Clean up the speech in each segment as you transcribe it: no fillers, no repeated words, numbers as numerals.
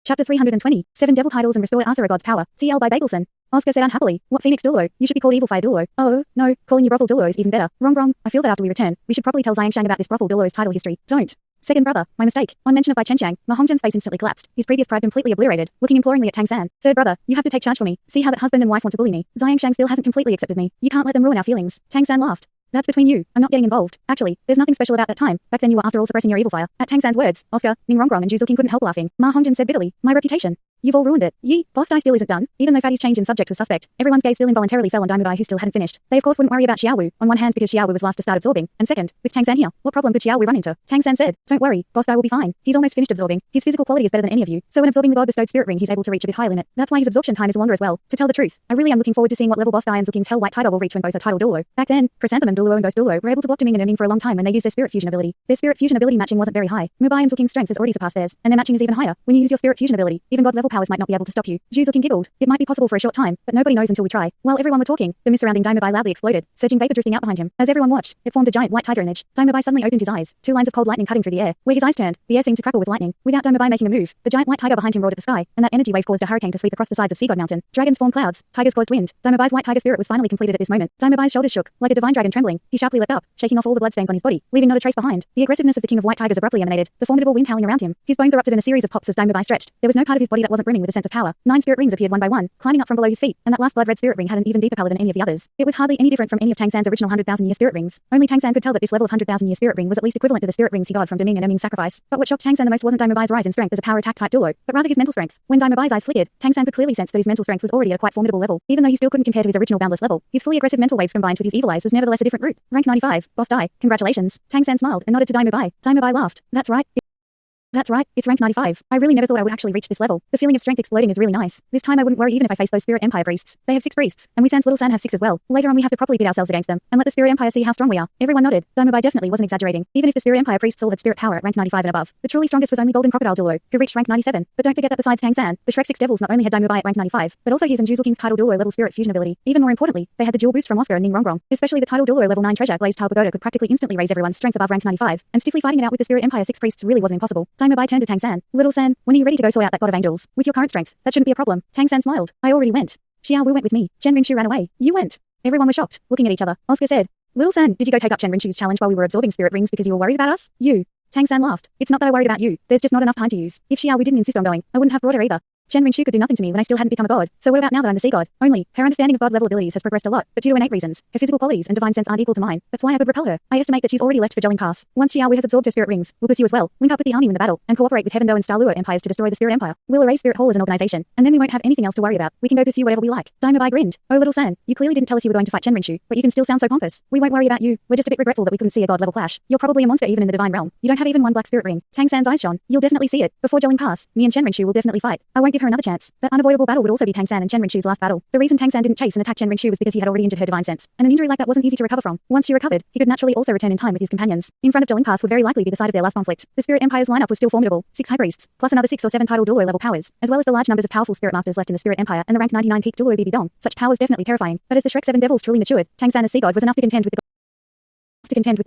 Chapter 320, 7 Devil Titles and Restored Asura God's Power, TL by Bagelson. Oscar said unhappily, what Phoenix Douluo, you should be called Evil Fire Douluo. Oh, no, calling you Brothel Douluo is even better. Wrong, I feel that after we return, we should probably tell Xiangshang about this Brothel Douluo's title history. Don't. Second brother, my mistake. On mention of Bai Chenxiang, Ma Hongzhen's face instantly collapsed, his previous pride completely obliterated, looking imploringly at Tang San. Third brother, you have to take charge for me. See how that husband and wife want to bully me. Xiangshang still hasn't completely accepted me. You can't let them ruin our feelings. Tang San laughed. That's between you. I'm not getting involved. Actually, there's nothing special about that time. Back then you were after all suppressing your evil fire. At Tang San's words, Oscar, Ning Rongrong and Zhu Zuqing couldn't help laughing. Ma Hongzhen said bitterly, my reputation. You've all ruined it. Yi, Boss Dai still isn't done. Even though Fatty's change in subject was suspect, everyone's gaze still involuntarily fell on Dai who still hadn't finished. They of course wouldn't worry about Xiaowu, on one hand because Xiaowu was last to start absorbing, and second, with Tang San here, what problem could Xiaowu run into? Tang San said, don't worry, Boss Dai will be fine. He's almost finished absorbing. His physical quality is better than any of you, so when absorbing the God-bestowed spirit ring he's able to reach a bit higher limit. That's why his absorption time is longer as well. To tell the truth, I really am looking forward to seeing what level Boss Dai and Zuking's Hell White Tiger will reach when both are titled Douluo. Back then, Chrysanthemum Douluo and Ghost Douluo were able to block Deming and Erming for a long time when they used their spirit fusion ability. Their spirit fusion ability matching wasn't very high. Mubai and Zuking's strength has already surpassed theirs, and their matching is even higher. When you use your spirit fusion ability, even God level powers might not be able to stop you. Zhu Zuqing giggled. It might be possible for a short time, but nobody knows until we try. While everyone were talking, the mist surrounding Mubai loudly exploded, surging vapor drifting out behind him. As everyone watched, it formed a giant white tiger image. Mubai suddenly opened his eyes, 2 lines of cold lightning cutting through the air. Where his eyes turned, the air seemed to crackle with lightning. Without Mubai making a move, the giant white tiger behind him roared at the sky, and that energy wave caused a hurricane to sweep across the sides of Sea God Mountain. Dragons formed clouds, tigers caused wind. Mubai's white tiger spirit was finally completed at this moment. Mubai's shoulders shook, like a divine dragon trembling. He sharply leapt up, shaking off all the bloodstains on his body, leaving not a trace behind. The aggressiveness of the king of white tigers abruptly emanated, the formidable wind howling around him. His bones erupted in a series of pops as Mubai stretched. There was no part of his body that wasn't brimming with a sense of power. 9 spirit rings appeared one by one, climbing up from below his feet, and that last blood red spirit ring had an even deeper color than any of the others. It was hardly any different from any of Tang San's original 100,000-year spirit rings. Only Tang San could tell that this level of 100,000-year spirit ring was at least equivalent to the spirit rings he got from Deming and Erming's sacrifice. But what shocked Tang San the most wasn't Mubai's rise in strength as a power attack type Douluo, but rather his mental strength. When Mubai's eyes flickered, Tang San could clearly sense that his mental strength was already at a quite formidable level. Even though he still couldn't compare to his original boundless level, his fully aggressive mental waves combined with his evil eyes was nevertheless a different route. Rank 95, Boss Dai, congratulations. Tang San smiled and nodded to Mubai. Mubai laughed. That's right, it's rank 95. I really never thought I would actually reach this level. The feeling of strength exploding is really nice. This time I wouldn't worry even if I face those Spirit Empire priests. They have 6 priests, and we Sans Little San have 6 as well. Later on we have to properly beat ourselves against them, and let the Spirit Empire see how strong we are. Everyone nodded. Mubai definitely wasn't exaggerating. Even if the Spirit Empire priests all had spirit power at rank 95 and above, the truly strongest was only Golden Crocodile Douluo, who reached rank 97. But don't forget that besides Tang San, the Shrek 6 devils not only had Mubai at rank 95, but also his and Zhu Zuqing's title Douluo level spirit fusion ability. Even more importantly, they had the dual boost from Oscar and Ning Rongrong. Especially the title Douluo level 9 treasure Glazed Tile Pagoda could practically instantly raise everyone's strength above rank 95, and stiffly fighting it out with the Spirit Empire 6 priests really wasn't impossible. Mubai turned to Tang San. Little San, when are you ready to go sort out that god of angels? With your current strength, that shouldn't be a problem. Tang San smiled. I already went. Xiaowu went with me. Chen Rinchu ran away. You went. Everyone was shocked, looking at each other. Oscar said, Little San, did you go take up Chen Rinchu's challenge while we were absorbing spirit rings because you were worried about us? You. Tang San laughed. It's not that I worried about you. There's just not enough time to use. If Xiaowu didn't insist on going, I wouldn't have brought her either. Chen Rinchu could do nothing to me when I still hadn't become a god. So what about now that I'm the sea god? Only, her understanding of god level abilities has progressed a lot, but due to innate reasons, her physical qualities and divine sense aren't equal to mine. That's why I could repel her. I estimate that she's already left for Jelling Pass. Once Xiaowu has absorbed her spirit rings, we'll pursue as well, link up with the army in the battle, and cooperate with Heaven Do and Star Luo empires to destroy the Spirit Empire. We'll erase Spirit Hall as an organization, and then we won't have anything else to worry about. We can go pursue whatever we like. Mubai grinned. Oh Little San, you clearly didn't tell us you were going to fight Chen Rinchu, but you can still sound so pompous. We won't worry about you. We're just a bit regretful that we couldn't see a god level clash. You're probably a monster even in the divine realm. You don't have even one black spirit ring. Tang San's eyes shone. You'll definitely see it. Before Jelling Pass, me and Chen Rinchu will definitely fight. I won't give her another chance. That unavoidable battle would also be Tang San and Chen Rinchu's last battle. The reason Tang San didn't chase and attack Chen Rinchu was because he had already injured her divine sense, and an injury like that wasn't easy to recover from. Once she recovered, he could naturally also return in time with his companions. In front of Jelling Pass would very likely be the site of their last conflict. The Spirit Empire's lineup was still formidable: 6 high priests, plus another 6 or 7 title Douluo level powers, as well as the large numbers of powerful spirit masters left in the Spirit Empire and the rank 99 peak Douluo BB Dong. Such power was definitely terrifying. But as the Shrek 7 devils truly matured, Tang San as sea god was enough to contend with the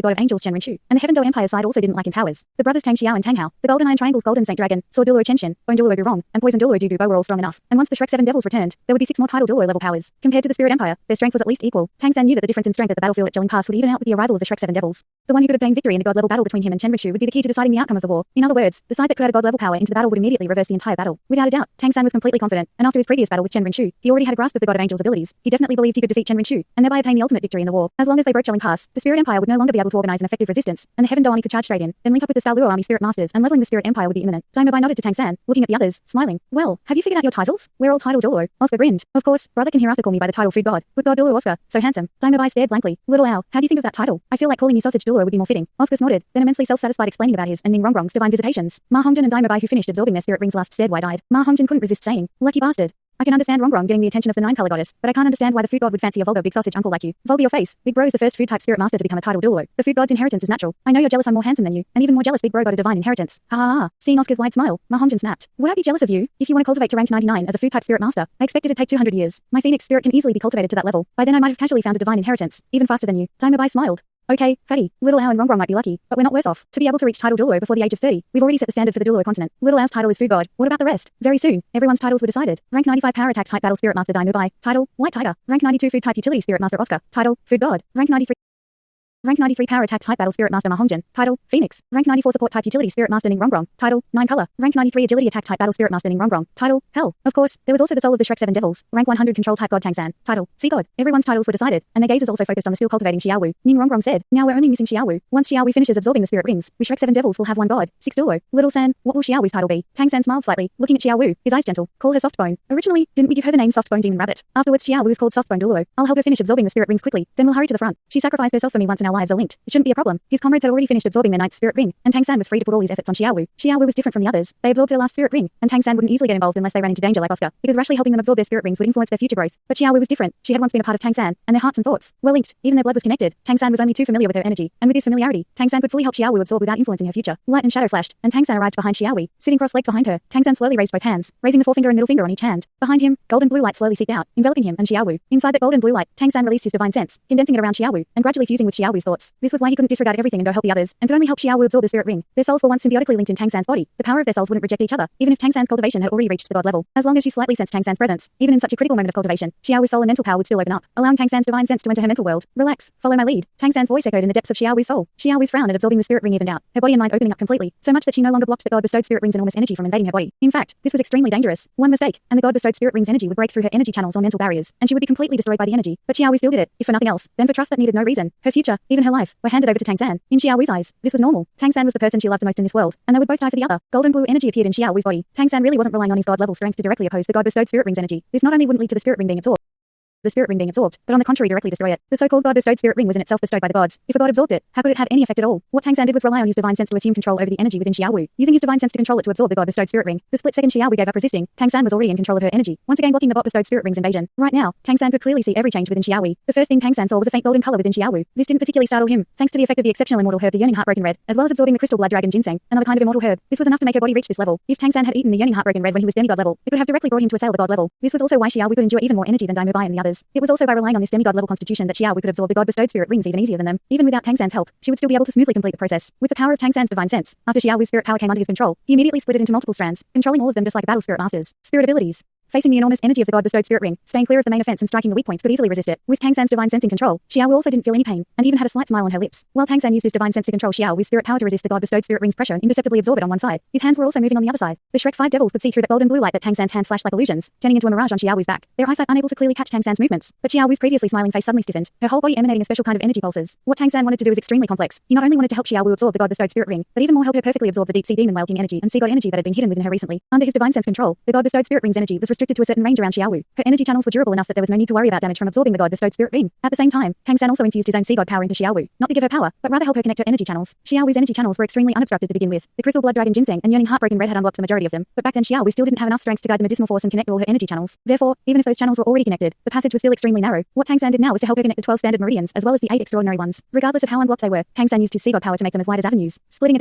god of angels Chen Rinchu, and the Heaven Do Empire side also didn't like him powers. The brothers Tang Xiao and Tang Hao, the Golden Iron Triangle's Golden Saint Dragon, Sword Douluo Chenshin, Bone Douluo Gurong, and Poison Douluo Dugu Bo were all strong enough, and once the Shrek 7 devils returned, there would be 6 more title Douluo level powers. Compared to the Spirit Empire, their strength was at least equal. Tang San knew that the difference in strength at the battlefield at Jelling Pass would even out with the arrival of the Shrek 7 devils. The one who could obtain victory in the god level battle between him and Chen Rinchu would be the key to deciding the outcome of the war. In other words, the side that could add a god level power into the battle would immediately reverse the entire battle. Without a doubt, Tang San was completely confident, and after his previous battle with Chen Rinchu, he already had a grasp of the god of angels abilities. He definitely believed he could defeat Chen Rinchu, and thereby obtain the ultimate victory in the war. As long as they broke Jelling Pass, the Spirit Empire would no longer be able to organize an effective resistance, and the Heaven Do army could charge straight in, then link up with the Star Luo army spirit masters, and leveling the Spirit Empire would be imminent. Mubai nodded to Tang San, looking at the others, smiling. Well, have you figured out your titles? We're all title Douluo. Oscar grinned. Of course, brother can hereafter call me by the title Food God. Good God Douluo Oscar, so handsome. Mubai stared blankly. Little Owl, how do you think of that title? I feel like calling you Sausage Douluo would be more fitting. Oscar snorted, then immensely self-satisfied explaining about his and Ning Rongrong's divine visitations. Ma Hongzhen and Mubai who finished absorbing their spirit rings last stared wide-eyed. Ma Hongzhen couldn't resist saying, lucky bastard. I can understand Rongrong getting the attention of the 9-color goddess, but I can't understand why the food god would fancy a vulgar big sausage uncle like you. Vulgar your face. Big Bro is the first food type spirit master to become a title Douluo. The food god's inheritance is natural. I know you're jealous I'm more handsome than you, and even more jealous Big Bro got a divine inheritance. Ha ha ha. Seeing Oscar's wide smile, Ma Hongzhen snapped. Would I be jealous of you? If you want to cultivate to rank 99 as a food type spirit master, I expect it to take 200 years. My phoenix spirit can easily be cultivated to that level. By then I might have casually found a divine inheritance, even faster than you. Mubai smiled. Okay, fatty. Little Ao and Rongrong might be lucky, but we're not worse off. To be able to reach title Douluo before the age of 30, we've already set the standard for the Douluo Continent. Little Ao's title is Food God. What about the rest? Very soon, everyone's titles were decided. Rank 95 Power Attack Type Battle Spirit Master Dai Mubai. Title, White Tiger. Rank 92 Food Type Utility Spirit Master Oscar. Title, Food God. Rank 93 Power Attack Type Battle Spirit Master Mahongjian. Title, Phoenix. Rank 94 Support Type Utility Spirit Master Ning Rongrong. Title, 9 Color. Rank 93 Agility Attack Type Battle Spirit Master Ning Rongrong. Title, Hell. Of course, there was also the Soul of the Shrek 7 Devils. Rank 100 Control Type God Tang San. Title, Sea God. Everyone's titles were decided, and their gazes also focused on the still cultivating Xiaowu. Ning Rongrong said, now we're only missing Xiaowu. Once Xiaowu finishes absorbing the spirit rings, we Shrek 7 Devils will have one God. 6 Douluo. Little San, what will Xiaowu's title be? Tang San smiled slightly, looking at Xiaowu, his eyes gentle. Call her Softbone. Originally, didn't we give her the name Softbone Demon Rabbit? Afterwards Xiaowu was called Softbone Douluo. I'll help her finish absorbing the spirit rings quickly, then we'll hurry to the front. She sacrificed herself for me once and our lives are linked. It shouldn't be a problem. His comrades had already finished absorbing their ninth spirit ring, and Tang San was free to put all his efforts on Xiaowu. Xiaowu was different from the others. They absorbed their last spirit ring, and Tang San wouldn't easily get involved unless they ran into danger like Oscar, because rashly helping them absorb their spirit rings would influence their future growth. But Xiaowu was different. She had once been a part of Tang San, and their hearts and thoughts were linked. Even their blood was connected. Tang San was only too familiar with her energy, and with this familiarity, Tang San could fully help Xiaowu absorb without influencing her future. Light and shadow flashed, and Tang San arrived behind Xiaowu, sitting cross-legged behind her. Tang San slowly raised both hands, raising the forefinger and middle finger on each hand. Behind him, golden blue light slowly seeped out, enveloping him and Xiaowu. Inside that golden blue light, Tang San released his divine sense, condensing it around Xiaowu, and gradually fusing with Xiaowu's thoughts. This was why he couldn't disregard everything and go help the others, and could only help Xiaowu absorb the spirit ring. Their souls were once symbiotically linked in Tang San's body. The power of their souls wouldn't reject each other, even if Tang San's cultivation had already reached the god level. As long as she slightly sensed Tang San's presence, even in such a critical moment of cultivation, Xiaowu's soul and mental power would still open up, allowing Tang San's divine sense to enter her mental world. Relax, follow my lead. Tang San's voice echoed in the depths of Xiaowu's soul. Xiaowu's frown at absorbing the spirit ring evened out, her body and mind opening up completely, so much that she no longer blocked the god-bestowed spirit ring's enormous energy from invading her body. In fact, this was extremely dangerous. One mistake, and the god-bestowed spirit ring's energy would break through her energy channels or mental barriers, and she would be completely destroyed by the energy. But Xiaowu still did it, if for nothing else, then for trust that needed no reason. Her future, even her life, were handed over to Tang San. In Xiaowu's eyes, this was normal. Tang San was the person she loved the most in this world, and they would both die for the other. Golden blue energy appeared in Xiaowu's body. Tang San really wasn't relying on his god-level strength to directly oppose the god-bestowed spirit ring's energy. This not only wouldn't lead to the spirit ring being absorbed, but on the contrary directly destroy it. The so-called god-bestowed spirit ring was in itself bestowed by the gods. If a god absorbed it, how could it have any effect at all? What Tang San did was rely on his divine sense to assume control over the energy within Xiaowu. Using his divine sense to control it to absorb the god-bestowed spirit ring, the split second Xiaowu gave up resisting, Tang San was already in control of her energy, once again blocking the god-bestowed spirit ring's invasion. Right now, Tang San could clearly see every change within Xiaowu. The first thing Tang San saw was a faint golden color within Xiaowu. This didn't particularly startle him, thanks to the effect of the exceptional immortal herb the yearning heartbroken red, as well as absorbing the crystal blood dragon ginseng, another kind of immortal herb. This was enough to make her body reach this level. If Tang San had eaten the yearning heartbroken red when he was demigod level, it could have directly brought him to assail the god level. This was also why Xiaowu could endure even more energy than Dai Mubai and the others. It was also by relying on this demigod level constitution that Xiaowu could absorb the god-bestowed spirit rings even easier than them. Even without Tang San's help, she would still be able to smoothly complete the process. With the power of Tang San's divine sense, after Xiaowu's spirit power came under his control, he immediately split it into multiple strands, controlling all of them just like battle spirit masters. Spirit abilities. Facing the enormous energy of the god-bestowed spirit ring, staying clear of the main offense and striking the weak points could easily resist it. With Tang San's divine sense in control, Xiaowu also didn't feel any pain, and even had a slight smile on her lips. While Tang San used his divine sense to control Xiaowu's spirit power to resist the god-bestowed spirit ring's pressure and imperceptibly absorb it on one side, his hands were also moving on the other side. The Shrek 5 devils could see through the golden blue light that Tang San's hand flashed like illusions, turning into a mirage on Xiaowu's back, their eyesight unable to clearly catch Tang San's movements. But Xiaowu's previously smiling face suddenly stiffened, her whole body emanating a special kind of energy pulses. What Tang San wanted to do was extremely complex. He not only wanted to help Xiaowu absorb the god-bestowed spirit ring, but even more help her perfectly absorb the deep sea demon whale king energy and sea god energy that had been hidden within her recently. Under his divine sense control, the god-bestowed spirit ring's energy was restricted to a certain range around Xiaowu. Her energy channels were durable enough that there was no need to worry about damage from absorbing the god-bestowed spirit ring. At the same time, Tang San also infused his own sea god power into Xiaowu, not to give her power, but rather help her connect her energy channels. Xiaowu's energy channels were extremely unobstructed to begin with. The crystal blood dragon ginseng and yearning heartbroken red had unblocked the majority of them, but back then Xiaowu still didn't have enough strength to guide the medicinal force and connect all her energy channels. Therefore, even if those channels were already connected, the passage was still extremely narrow. What Tang San did now was to help her connect the 12 standard meridians as well as the 8 extraordinary ones. Regardless of how unblocked they were, Tang San used his sea god power to make them as wide as avenues. Splitting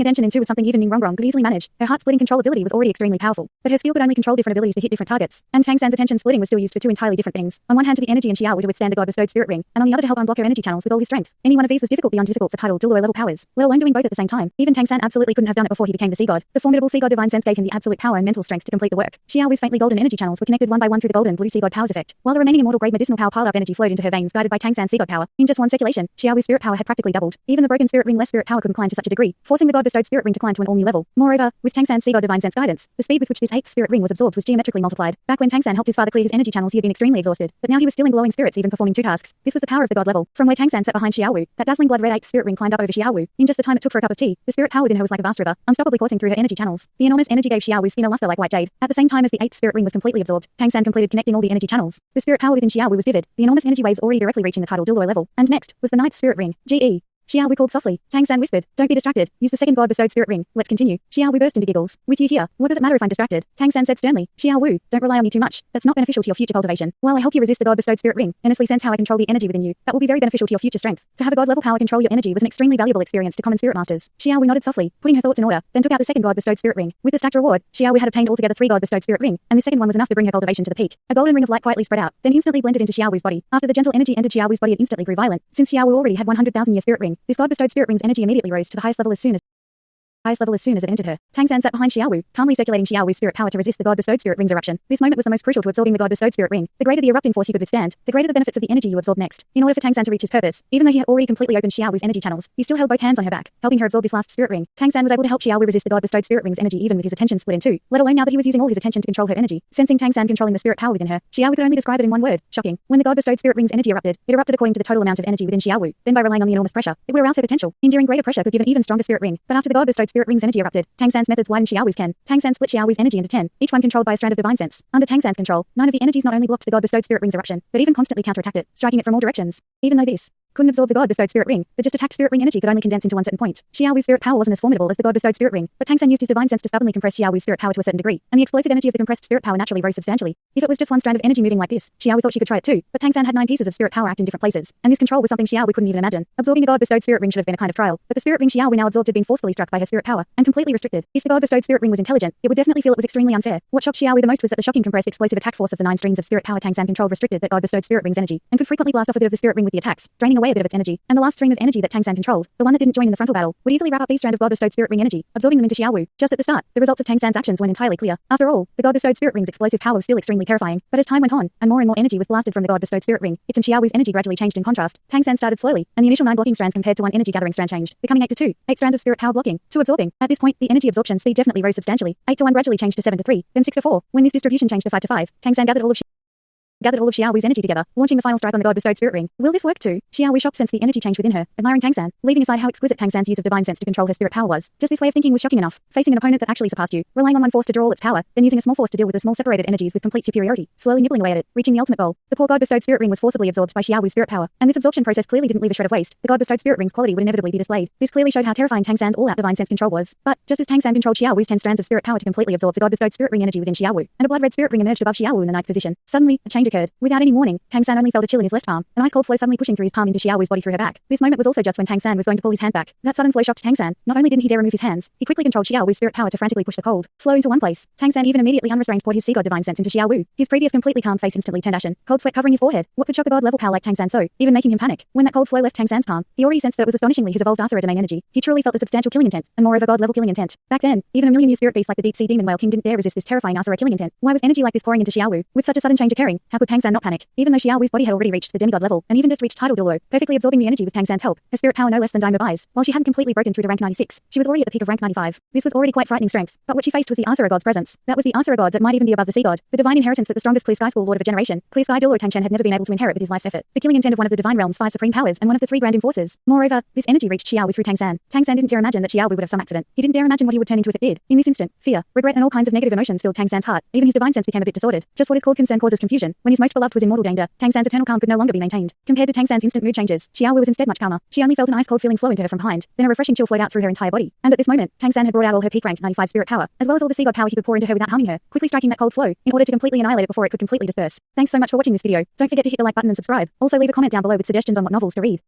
attention in two was something even Ning Rongrong could easily manage. Her heart-splitting control ability was already extremely powerful, but her skill could only control different abilities to hit different targets, and Tang San's attention splitting was still used for two entirely different things. On one hand to the energy in Xiaowu to withstand the god-bestowed spirit ring, and on the other to help unblock her energy channels with all his strength. Any one of these was difficult beyond difficult for title Douluo level powers, let alone doing both at the same time. Even Tang San absolutely couldn't have done it before he became the sea god. The formidable sea god divine sense gave him the absolute power and mental strength to complete the work. Xiaowu's faintly golden energy channels were connected one by one through the golden blue sea god powers effect, while the remaining immortal grade medicinal power piled up energy flowed into her veins guided by Tang San's sea god power. In just one circulation, Xiaowu's spirit power had practically doubled. Even the broken spirit ring less spirit power couldn't climb to such a degree, forcing the god-bestowed spirit ring to climb to an all-new level. Moreover, with Tang San's sea god divine sense guidance, the speed with which this 8th spirit ring was absorbed was geometrically multiplied. Back when Tang San helped his father clear his energy channels, he had been extremely exhausted, but now he was still in glowing spirits even performing 2 tasks. This was the power of the god level. From where Tang San sat behind Xiaowu, that dazzling blood red 8th spirit ring climbed up over Xiaowu. In just the time it took for a cup of tea, the spirit power within her was like a vast river, unstoppably coursing through her energy channels. The enormous energy gave Xiaowu's skin a luster like white jade. At the same time as the 8th spirit ring was completely absorbed, Tang San completed connecting all the energy channels. The spirit power within Xiaowu was vivid, the enormous energy waves already directly reaching the title Douluo level. And next was the 9th spirit ring, GE. Xiao Wu called softly. Tang San whispered, don't be distracted. Use the second God-bestowed spirit ring. Let's continue. Xiao Wu burst into giggles. With you here, what does it matter if I'm distracted? Tang San said sternly. Xiao Wu, don't rely on me too much. That's not beneficial to your future cultivation. While I help you resist the God-bestowed spirit ring, earnestly sense how I control the energy within you. That will be very beneficial to your future strength. To have a God-level power control your energy was an extremely valuable experience to common spirit masters. Xiao Wu nodded softly, putting her thoughts in order, then took out the second God-bestowed spirit ring. With the stacked reward, Xiao Wu had obtained altogether 3 God-bestowed spirit ring, and the second one was enough to bring her cultivation to the peak. A golden ring of light quietly spread out, then instantly blended into Xiao Wu's body. After the gentle energy entered Xiao Wu's body, it instantly grew violent. Since Xiao Wu already had 100,000-year spirit ring, this God-bestowed spirit ring's energy immediately rose to the highest level as soon as it entered her. Tang San sat behind Xiao Wu, calmly circulating Xiao Wu's spirit power to resist the God-bestowed spirit ring's eruption. This moment was the most crucial to absorbing the God-bestowed spirit ring. The greater the erupting force you could withstand, the greater the benefits of the energy you absorb next. In order for Tang San to reach his purpose, even though he had already completely opened Xiao Wu's energy channels, he still held both hands on her back, helping her absorb this last spirit ring. Tang San was able to help Xiao Wu resist the God-bestowed spirit ring's energy even with his attention split in two, let alone now that he was using all his attention to control her energy. Sensing Tang San controlling the spirit power within her, Xiao Wu could only describe it in one word: shocking. When the God-bestowed spirit ring's energy erupted, it erupted according to the total amount of energy within Xiao Wu. Then by relying on the enormous pressure, it would arouse her potential. Enduring greater pressure could give an even stronger spirit ring. But after the God-bestowed spirit ring's energy erupted, Tang San's methods widened Xiao Wu's ken. Tang San split Xiao Wu's energy into 10, each one controlled by a strand of divine sense. Under Tang San's control, 9 of the energies not only blocked the God-bestowed spirit ring's eruption, but even constantly counterattacked it, striking it from all directions. Even though this couldn't absorb the God-bestowed spirit ring, the just attacked spirit ring energy could only condense into one certain point. Xiao Wu's spirit power wasn't as formidable as the God-bestowed spirit ring, but Tang San used his divine sense to stubbornly compress Xiao Wu's spirit power to a certain degree, and the explosive energy of the compressed spirit power naturally rose substantially. If it was just one strand of energy moving like this, Xiao Wu thought she could try it too, but Tang San had 9 pieces of spirit power act in different places, and this control was something Xiao Wu couldn't even imagine. Absorbing the God-bestowed spirit ring should have been a kind of trial, but the spirit ring Xiao Wu now absorbed had been forcefully struck by her spirit power, and completely restricted. If the God-bestowed spirit ring was intelligent, it would definitely feel it was extremely unfair. What shocked Xiao Wu the most was that the shocking compressed explosive attack force of the 9 streams of spirit power Tang San controlled restricted that God-bestowed spirit ring's energy, and could frequently blast off a bit of the spirit ring with the attacks, draining away a bit of its energy. And the last stream of energy that Tang San controlled, the one that didn't join in the frontal battle, would easily wrap up these strand of God-bestowed spirit ring energy, absorbing them into Xiao Wu. Just at the start, the results of Tang San's actions weren't entirely clear. After all, the God-bestowed spirit ring's explosive power was still extremely terrifying, but as time went on, and more energy was blasted from the God-bestowed spirit ring, its and Xiao Wu's energy gradually changed in contrast. Tang San started slowly, and the initial 9 blocking strands compared to 1 energy gathering strand changed, becoming 8 to 2, 8 strands of spirit power blocking, 2 absorbing. At this point, the energy absorption speed definitely rose substantially. 8 to 1 gradually changed to 7 to 3, then 6 to 4. When this distribution changed to 5 to 5, Tang San gathered all of Xiao Wu's energy together, launching the final strike on the God-bestowed spirit ring. Will this work too? Xiao Wu shocked sensed the energy change within her, admiring Tang San, leaving aside how exquisite Tang San's use of divine sense to control her spirit power was. Just this way of thinking was shocking enough. Facing an opponent that actually surpassed you, relying on one force to draw all its power, then using a small force to deal with the small separated energies with complete superiority, slowly nibbling away at it, reaching the ultimate goal. The poor God-bestowed spirit ring was forcibly absorbed by Xiao Wu's spirit power, and this absorption process clearly didn't leave a shred of waste. The God-bestowed spirit ring's quality would inevitably be displayed. This clearly showed how terrifying Tang San's all-out divine sense control was. But just as Tang San controlled Xiao Wu's 10 strands of spirit power to completely absorb the God-bestowed spirit ring energy within Xiao Wu, and a blood-red spirit ring emerged above Xiao Wu in the 9th position. Suddenly, a change occurred. Without any warning, Tang San only felt a chill in his left palm, an ice-cold flow suddenly pushing through his palm into Xiao Wu's body through her back. This moment was also just when Tang San was going to pull his hand back. That sudden flow shocked Tang San. Not only didn't he dare remove his hands, he quickly controlled Xiao Wu's spirit power to frantically push the cold flow into one place. Tang San even immediately unrestrained poured his sea god divine sense into Xiao Wu. His previous completely calm face instantly turned ashen, cold sweat covering his forehead. What could shock a god-level power like Tang San so, even making him panic? When that cold flow left Tang San's palm, he already sensed that it was astonishingly his evolved Asura domain energy. He truly felt the substantial killing intent, and moreover god-level killing intent. Back then, even a million-year spirit beast like the deep-sea demon whale king didn't dare resist this terrifying Asura killing intent. Why was energy like this pouring into Xiao Wu? With such a sudden change occurring, how could Tang San not panic? Even though Xiao Wu's body had already reached the demigod level, and even just reached title Douluo, perfectly absorbing the energy with Tang San's help, her spirit power no less than Dime of Eyes. While she hadn't completely broken through to rank 96, she was already at the peak of rank 95. This was already quite frightening strength, but what she faced was the Asura god's presence. That was the Asura god that might even be above the sea god, the divine inheritance that the strongest Clear Sky School lord of a generation, Clear Sky Douluo Tangchen had never been able to inherit with his life's effort. The killing intent of one of the divine realm's 5 supreme powers and one of the 3 grand enforcers. Moreover, this energy reached Xiao Wu through Tang San. Tang San didn't dare imagine that Xiao Wu would have some accident. He didn't dare imagine what he would turn into if it did. In this instant, fear, regret and all kinds of negative emotions filled Tang San's heart. Even his divine sense became a bit disordered. Just what is called concern causes confusion. When his most beloved was in mortal danger, Tang San's eternal calm could no longer be maintained. Compared to Tang San's instant mood changes, Xiao Wu was instead much calmer. She only felt an ice-cold feeling flow into her from behind, then a refreshing chill flowed out through her entire body. And at this moment, Tang San had brought out all her peak rank 95 spirit power, as well as all the sea god power he could pour into her without harming her, quickly striking that cold flow in order to completely annihilate it before it could completely disperse. Thanks so much for watching this video. Don't forget to hit the like button and subscribe. Also leave a comment down below with suggestions on what novels to read.